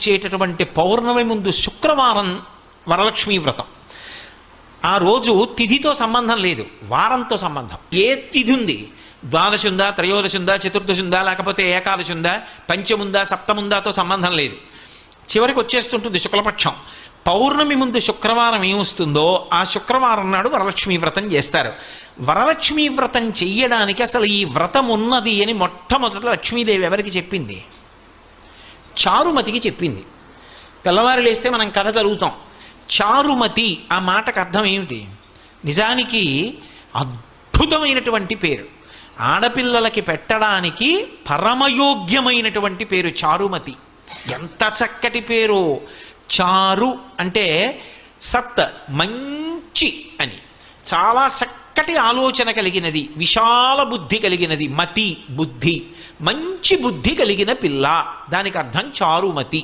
వచ్చేటటువంటి పౌర్ణమి ముందు శుక్రవారం వరలక్ష్మీ వ్రతం. ఆ రోజు తిథితో సంబంధం లేదు, వారంతో సంబంధం. ఏ తిథి ఉంది, ద్వాదశి ఉందా, త్రయోదశి ఉందా, చతుర్దశి ఉందా, లేకపోతే ఏకాదశి ఉందా, పంచముందా, సప్తముందాతో సంబంధం లేదు. చివరికి వచ్చేస్తుంటుంది శుక్లపక్షం. పౌర్ణమి ముందు శుక్రవారం ఏమొస్తుందో ఆ శుక్రవారం నాడు వరలక్ష్మీ వ్రతం చేస్తారు. వరలక్ష్మీ వ్రతం చెయ్యడానికి అసలు ఈ వ్రతం ఉన్నది అని మొట్టమొదట లక్ష్మీదేవి ఎవరికి చెప్పింది? చారుమతికి చెప్పింది. తెల్లవారు లేస్తే మనం కథ చదువుతాం. చారుమతి ఆ మాటకు అర్థం ఏమిటి? నిజానికి అద్భుతమైనటువంటి పేరు, ఆడపిల్లలకి పెట్టడానికి పరమయోగ్యమైనటువంటి పేరు చారుమతి. ఎంత చక్కటి పేరు! చారు అంటే సత్, మంచి అని, చాలా చక్కటి ఆలోచన కలిగినది, విశాల బుద్ధి కలిగినది. మతి బుద్ధి, మంచి బుద్ధి కలిగిన పిల్ల, దానికి అర్థం చారుమతి.